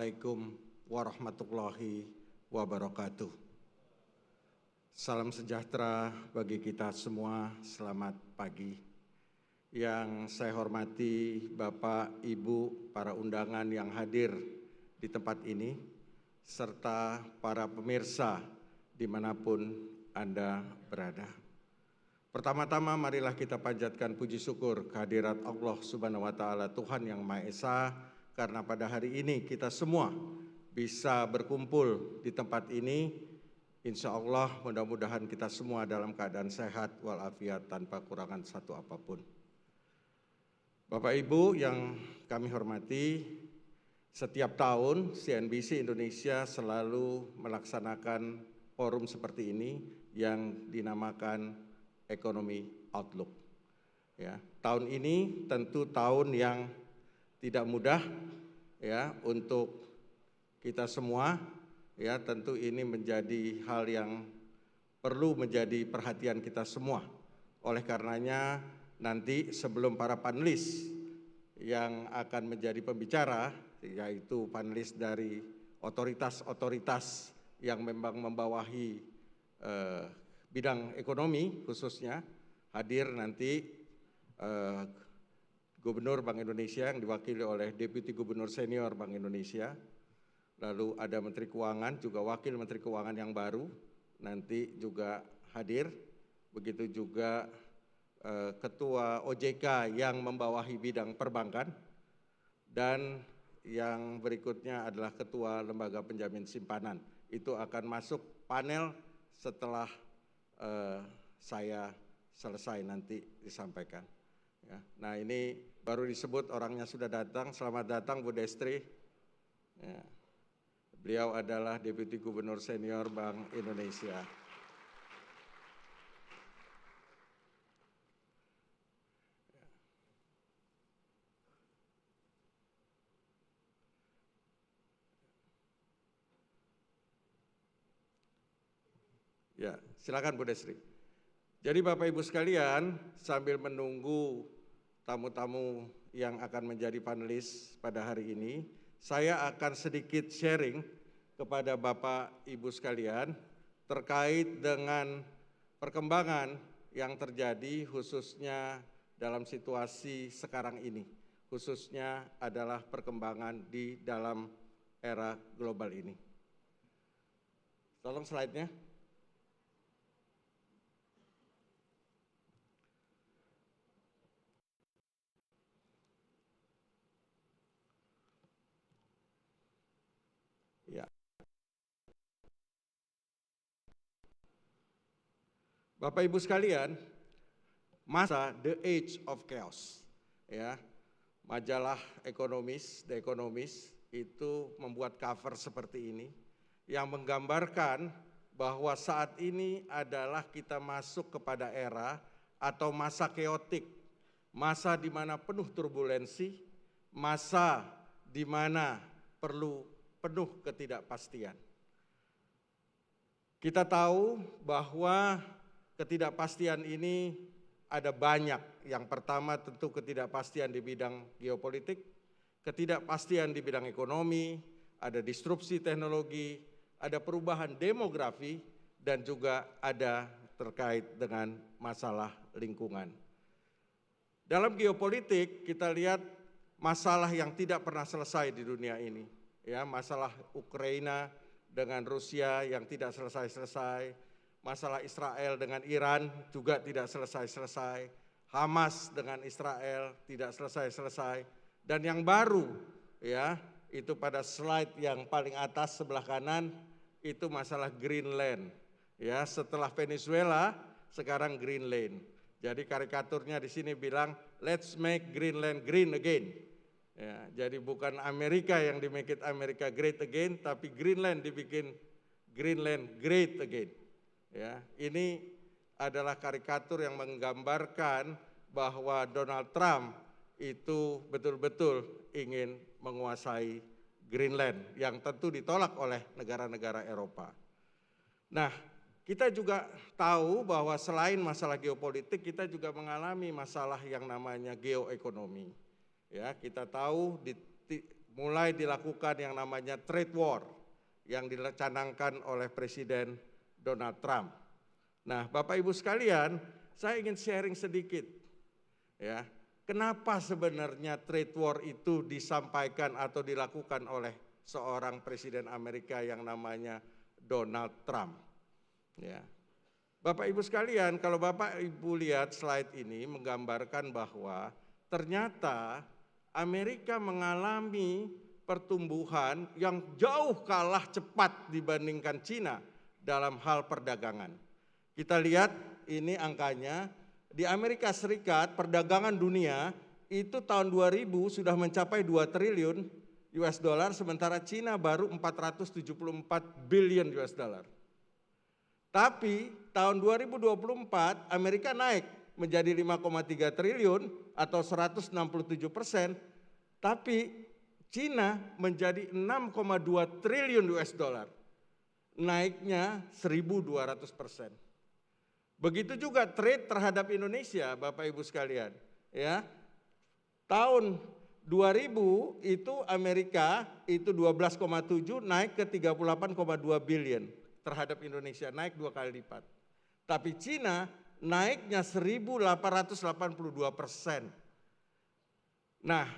Assalamualaikum warahmatullahi wabarakatuh. Salam sejahtera bagi kita semua, selamat pagi. Yang saya hormati Bapak, Ibu, para undangan yang hadir di tempat ini, serta para pemirsa dimanapun Anda berada. Pertama-tama marilah kita panjatkan puji syukur kehadirat Allah Subhanahu wa Ta'ala, Tuhan yang Maha Esa, karena pada hari ini kita semua bisa berkumpul di tempat ini. Insya Allah mudah-mudahan kita semua dalam keadaan sehat walafiat tanpa kurangan satu apapun. Bapak Ibu yang kami hormati, setiap tahun CNBC Indonesia selalu melaksanakan forum seperti ini yang dinamakan Economy Outlook. Ya, tahun ini tentu tahun yang tidak mudah ya untuk kita semua, ya tentu ini menjadi hal yang perlu menjadi perhatian kita semua. Oleh karenanya nanti sebelum para panelis yang akan menjadi pembicara, yaitu panelis dari otoritas-otoritas yang memang membawahi bidang ekonomi khususnya, hadir nanti Gubernur Bank Indonesia yang diwakili oleh Deputi Gubernur Senior Bank Indonesia, lalu ada Menteri Keuangan, juga Wakil Menteri Keuangan yang baru, nanti juga hadir, begitu juga Ketua OJK yang membawahi bidang perbankan, dan yang berikutnya adalah Ketua Lembaga Penjamin Simpanan. Itu akan masuk panel setelah saya selesai nanti disampaikan. Ya, nah ini baru disebut orangnya sudah datang. Selamat datang Bu Destri. Ya, beliau adalah Deputi Gubernur Senior Bank Indonesia. Ya, silakan Bu Destri. Jadi Bapak Ibu sekalian, sambil menunggu tamu-tamu yang akan menjadi panelis pada hari ini, saya akan sedikit sharing kepada Bapak Ibu sekalian terkait dengan perkembangan yang terjadi khususnya dalam situasi sekarang ini, khususnya adalah perkembangan di dalam era global ini. Tolong slide-nya. Ya. Bapak Ibu sekalian, masa The Age of Chaos, ya, majalah ekonomis, The Economist itu membuat cover seperti ini yang menggambarkan bahwa saat ini adalah kita masuk kepada era atau masa keotik, masa di mana penuh turbulensi, masa di mana perlu penuh ketidakpastian. Kita tahu bahwa ketidakpastian ini ada banyak. Yang pertama tentu ketidakpastian di bidang geopolitik, ketidakpastian di bidang ekonomi, ada disrupsi teknologi, ada perubahan demografi, dan juga ada terkait dengan masalah lingkungan. Dalam geopolitik kita lihat masalah yang tidak pernah selesai di dunia ini. Ya, masalah Ukraina dengan Rusia yang tidak selesai-selesai, masalah Israel dengan Iran juga tidak selesai-selesai, Hamas dengan Israel tidak selesai-selesai, dan yang baru ya itu pada slide yang paling atas sebelah kanan itu masalah Greenland. Ya, setelah Venezuela sekarang Greenland. Jadi karikaturnya di sini bilang let's make Greenland green again. Ya, jadi bukan Amerika yang dimake Amerika great again, tapi Greenland dibikin Greenland great again. Ya, ini adalah karikatur yang menggambarkan bahwa Donald Trump itu betul-betul ingin menguasai Greenland yang tentu ditolak oleh negara-negara Eropa. Nah, kita juga tahu bahwa selain masalah geopolitik, kita juga mengalami masalah yang namanya geoekonomi. Ya, kita tahu mulai dilakukan yang namanya trade war yang dicanangkan oleh Presiden Donald Trump. Nah, Bapak Ibu sekalian, saya ingin sharing sedikit ya. Kenapa sebenarnya trade war itu disampaikan atau dilakukan oleh seorang presiden Amerika yang namanya Donald Trump? Ya. Bapak Ibu sekalian, kalau Bapak Ibu lihat slide ini menggambarkan bahwa ternyata Amerika mengalami pertumbuhan yang jauh kalah cepat dibandingkan Cina dalam hal perdagangan. Kita lihat ini angkanya, di Amerika Serikat perdagangan dunia itu tahun 2000 sudah mencapai 2 triliun US dollar, sementara Cina baru 474 billion US dollar. Tapi tahun 2024 Amerika naik menjadi 5,3 triliun atau 167%, tapi Cina menjadi 6,2 triliun US dollar, naiknya 1.200%. Begitu juga trade terhadap Indonesia, Bapak Ibu sekalian. Ya, tahun 2000 itu Amerika itu 12,7 naik ke 38,2 billion. Terhadap Indonesia naik 2 kali lipat. Tapi Cina naiknya 1.882%. Nah,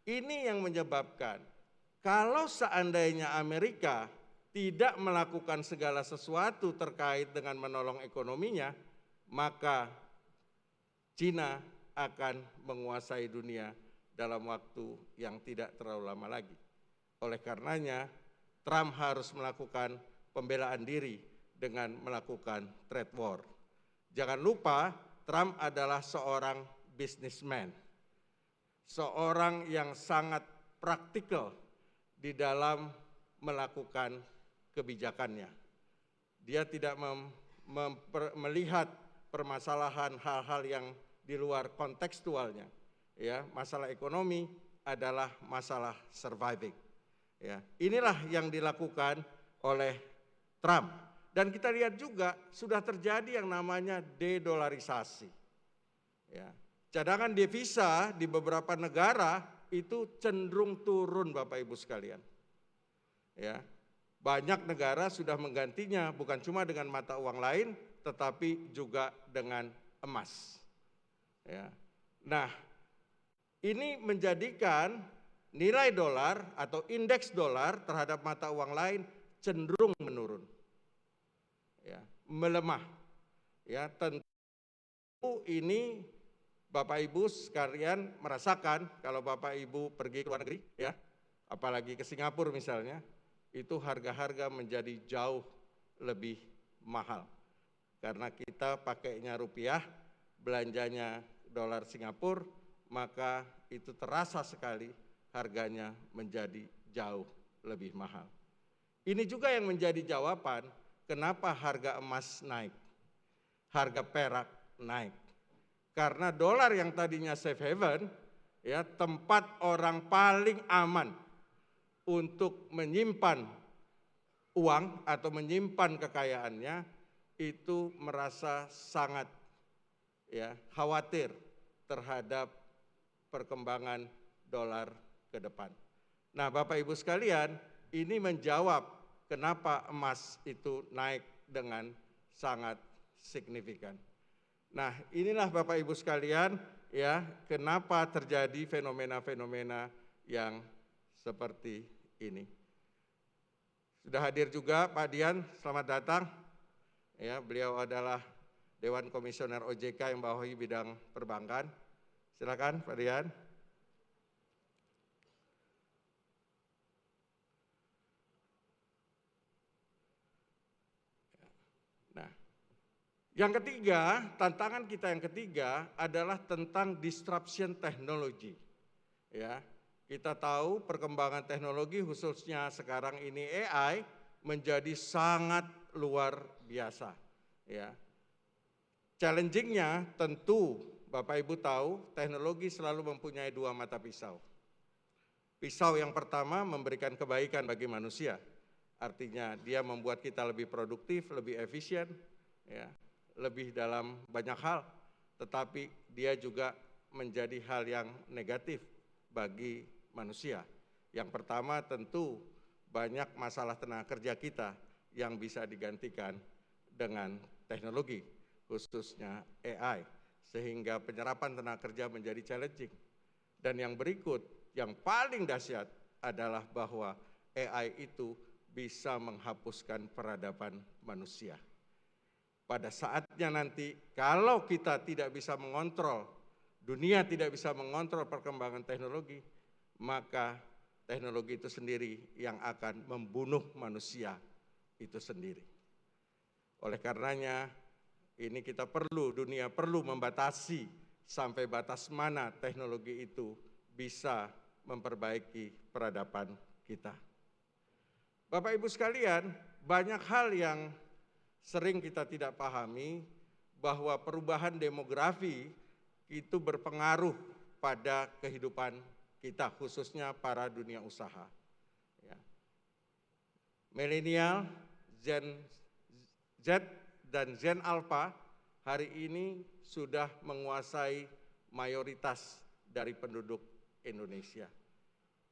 ini yang menyebabkan kalau seandainya Amerika tidak melakukan segala sesuatu terkait dengan menolong ekonominya, maka Cina akan menguasai dunia dalam waktu yang tidak terlalu lama lagi. Oleh karenanya, Trump harus melakukan pembelaan diri dengan melakukan trade war. Jangan lupa, Trump adalah seorang businessman, seorang yang sangat praktikal di dalam melakukan kebijakannya. Dia tidak melihat permasalahan hal-hal yang di luar kontekstualnya. Ya, masalah ekonomi adalah masalah surviving. Ya, inilah yang dilakukan oleh Trump. Dan kita lihat juga sudah terjadi yang namanya dedolarisasi. Ya, cadangan devisa di beberapa negara itu cenderung turun, Bapak Ibu sekalian. Ya, banyak negara sudah menggantinya bukan cuma dengan mata uang lain, tetapi juga dengan emas. Ya. Nah, ini menjadikan nilai dolar atau indeks dolar terhadap mata uang lain cenderung menurun, ya, melemah. Ya, tentu ini Bapak Ibu sekalian merasakan kalau Bapak Ibu pergi ke luar negeri, ya, apalagi ke Singapura misalnya, itu harga-harga menjadi jauh lebih mahal. Karena kita pakainya rupiah, belanjanya dolar Singapura, maka itu terasa sekali harganya menjadi jauh lebih mahal. Ini juga yang menjadi jawaban kenapa harga emas naik, harga perak naik. Karena dolar yang tadinya safe haven, ya, tempat orang paling aman untuk menyimpan uang atau menyimpan kekayaannya, itu merasa sangat, ya, khawatir terhadap perkembangan dolar ke depan. Nah, Bapak Ibu sekalian, ini menjawab kenapa emas itu naik dengan sangat signifikan. Nah, inilah Bapak Ibu sekalian, ya, kenapa terjadi fenomena-fenomena yang seperti ini. Sudah hadir juga Pak Dian, selamat datang. Ya, beliau adalah Dewan Komisioner OJK yang membawahi bidang perbankan. Silakan Pak Dian. Nah, yang ketiga, tantangan kita yang ketiga adalah tentang disruption technology. Ya, kita tahu perkembangan teknologi khususnya sekarang ini AI menjadi sangat luar biasa. Ya, challenging-nya tentu Bapak Ibu tahu teknologi selalu mempunyai dua mata pisau. Pisau yang pertama memberikan kebaikan bagi manusia, artinya dia membuat kita lebih produktif, lebih efisien, ya, lebih dalam banyak hal, tetapi dia juga menjadi hal yang negatif bagi manusia. Yang pertama tentu banyak masalah tenaga kerja kita yang bisa digantikan dengan teknologi, khususnya AI, sehingga penyerapan tenaga kerja menjadi challenging. Dan yang berikut, yang paling dahsyat adalah bahwa AI itu bisa menghapuskan peradaban manusia. Pada saatnya nanti, kalau kita tidak bisa mengontrol, dunia tidak bisa mengontrol perkembangan teknologi, maka teknologi itu sendiri yang akan membunuh manusia itu sendiri. Oleh karenanya, ini kita dunia perlu membatasi sampai batas mana teknologi itu bisa memperbaiki peradaban kita. Bapak Ibu sekalian, banyak hal yang sering kita tidak pahami bahwa perubahan demografi itu berpengaruh pada kehidupan kita, khususnya para dunia usaha. Milenial, Gen Z dan Gen Alpha hari ini sudah menguasai mayoritas dari penduduk Indonesia.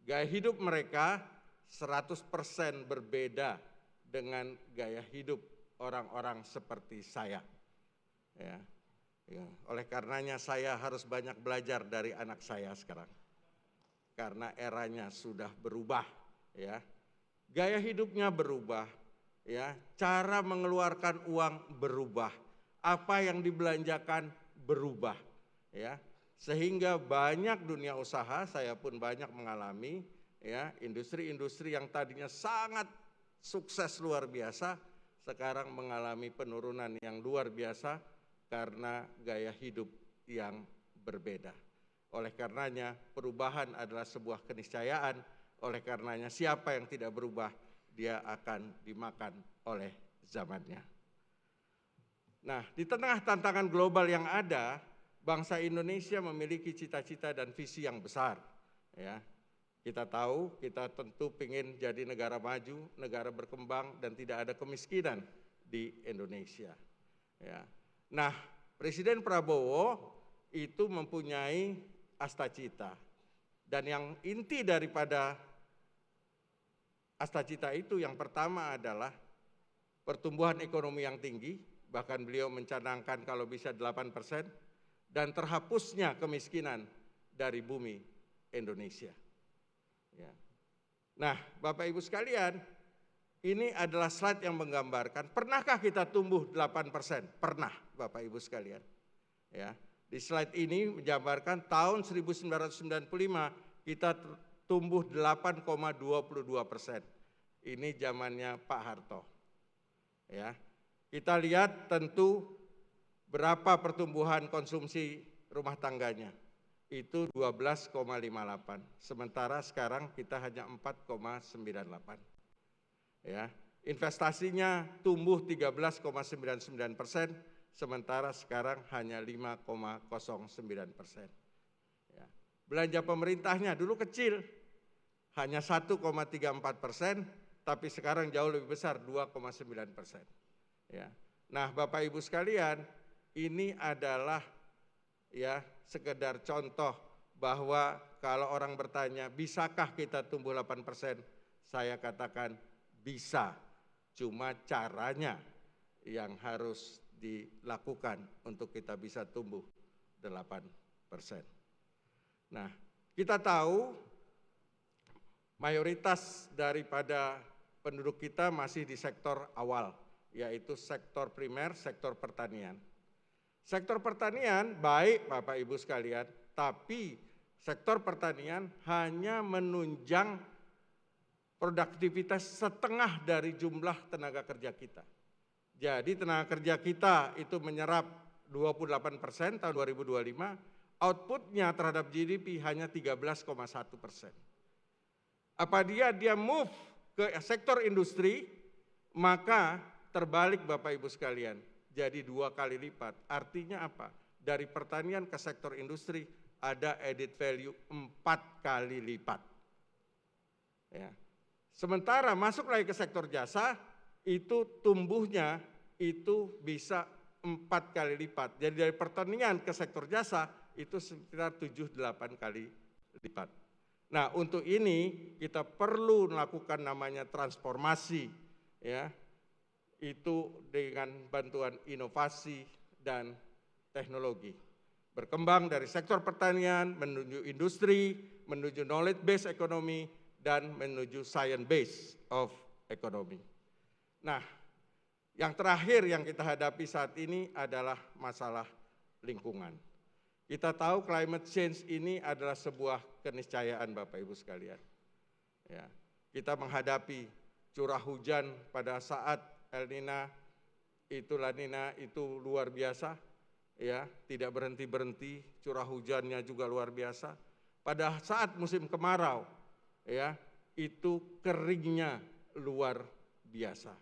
Gaya hidup mereka 100% berbeda dengan gaya hidup orang-orang seperti saya. Oleh karenanya saya harus banyak belajar dari anak saya sekarang. Karena eranya sudah berubah, Gaya hidupnya berubah, Cara mengeluarkan uang berubah, apa yang dibelanjakan berubah, Sehingga banyak dunia usaha, saya pun banyak mengalami, industri-industri yang tadinya sangat sukses luar biasa, sekarang mengalami penurunan yang luar biasa karena gaya hidup yang berbeda. Oleh karenanya perubahan adalah sebuah keniscayaan, oleh karenanya siapa yang tidak berubah, dia akan dimakan oleh zamannya. Nah, di tengah tantangan global yang ada, bangsa Indonesia memiliki cita-cita dan visi yang besar. Kita tahu, kita tentu ingin jadi negara maju, negara berkembang, dan tidak ada kemiskinan di Indonesia. Nah, Presiden Prabowo itu mempunyai astacita. Dan yang inti daripada astacita itu yang pertama adalah pertumbuhan ekonomi yang tinggi, bahkan beliau mencanangkan kalau bisa 8%, dan terhapusnya kemiskinan dari bumi Indonesia. Nah, Bapak Ibu sekalian, ini adalah slide yang menggambarkan, pernahkah kita tumbuh 8%? Pernah, Bapak Ibu sekalian. Di slide ini menjabarkan tahun 1995 kita tumbuh 8,22%. Ini zamannya Pak Harto. Kita lihat tentu berapa pertumbuhan konsumsi rumah tangganya. Itu 12,58. Sementara sekarang kita hanya 4,98. Investasinya tumbuh 13,99%, sementara sekarang hanya 5,09%. Belanja pemerintahnya dulu kecil, hanya 1,34%, tapi sekarang jauh lebih besar, 2,9%. Nah, Bapak Ibu sekalian, ini adalah sekedar contoh bahwa kalau orang bertanya, bisakah kita tumbuh 8%? Saya katakan bisa, cuma caranya yang harus dilakukan untuk kita bisa tumbuh 8%. Nah, kita tahu mayoritas daripada penduduk kita masih di sektor awal, yaitu sektor primer, sektor pertanian. Sektor pertanian baik Bapak Ibu sekalian, tapi sektor pertanian hanya menunjang produktivitas setengah dari jumlah tenaga kerja kita. Jadi tenaga kerja kita itu menyerap 28% tahun 2025, outputnya terhadap GDP hanya 13,1%. Apa dia move ke sektor industri, maka terbalik Bapak Ibu sekalian. Jadi 2 kali lipat. Artinya apa? Dari pertanian ke sektor industri ada added value 4 kali lipat. Sementara masuk lagi ke sektor jasa, itu tumbuhnya itu bisa 4 kali lipat. Jadi dari pertanian ke sektor jasa itu sekitar 7-8 kali lipat. Nah, untuk ini kita perlu melakukan namanya transformasi, ya, itu dengan bantuan inovasi dan teknologi. Berkembang dari sektor pertanian menuju industri, menuju knowledge based economy, dan menuju science based of economy. Nah, yang terakhir yang kita hadapi saat ini adalah masalah lingkungan. Kita tahu climate change ini adalah sebuah keniscayaan Bapak Ibu sekalian. Ya, kita menghadapi curah hujan pada saat La Nina itu luar biasa, ya, tidak berhenti-berhenti, curah hujannya juga luar biasa. Pada saat musim kemarau, ya, itu keringnya luar biasa.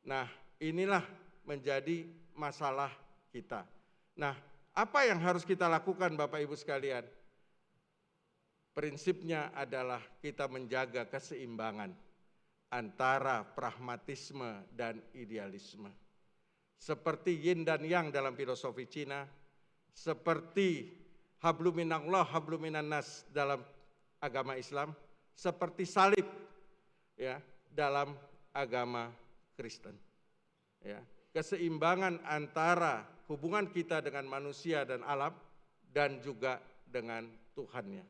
Nah, inilah menjadi masalah kita. Nah, apa yang harus kita lakukan Bapak Ibu sekalian? Prinsipnya adalah kita menjaga keseimbangan antara pragmatisme dan idealisme. Seperti yin dan yang dalam filosofi Cina, seperti hablum minallah, hablum minannas dalam agama Islam, seperti salib, ya, dalam agama Kristen. Ya, keseimbangan antara hubungan kita dengan manusia dan alam dan juga dengan Tuhannya.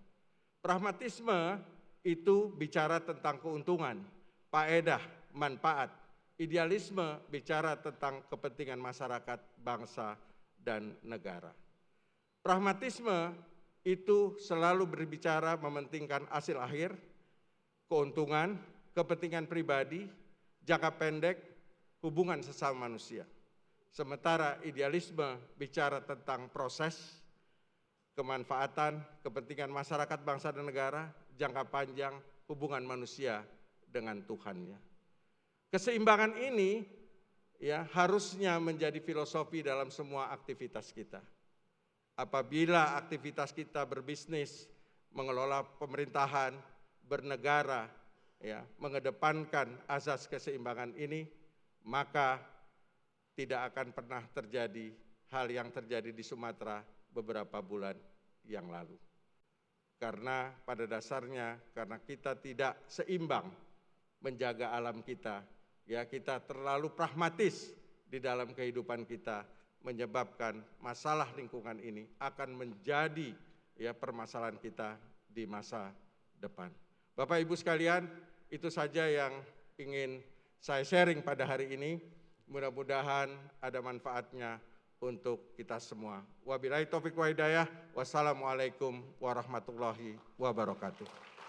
Pragmatisme itu bicara tentang keuntungan, faedah, manfaat. Idealisme bicara tentang kepentingan masyarakat, bangsa, dan negara. Pragmatisme itu selalu berbicara mementingkan hasil akhir, keuntungan, kepentingan pribadi, jangka pendek, hubungan sesama manusia. Sementara idealisme bicara tentang proses, kemanfaatan, kepentingan masyarakat, bangsa, dan negara, jangka panjang, hubungan manusia dengan Tuhannya. Keseimbangan ini, ya, harusnya menjadi filosofi dalam semua aktivitas kita. Apabila aktivitas kita berbisnis, mengelola pemerintahan, bernegara, ya, mengedepankan azas keseimbangan ini, maka tidak akan pernah terjadi hal yang terjadi di Sumatera beberapa bulan yang lalu. Karena pada dasarnya, karena kita tidak seimbang menjaga alam kita, ya, kita terlalu pragmatis di dalam kehidupan kita, menyebabkan masalah lingkungan ini akan menjadi, ya, permasalahan kita di masa depan. Bapak Ibu sekalian, itu saja yang ingin saya sharing pada hari ini. Mudah-mudahan ada manfaatnya untuk kita semua. Wabillahi taufiq wa hidayah. Wassalamualaikum warahmatullahi wabarakatuh.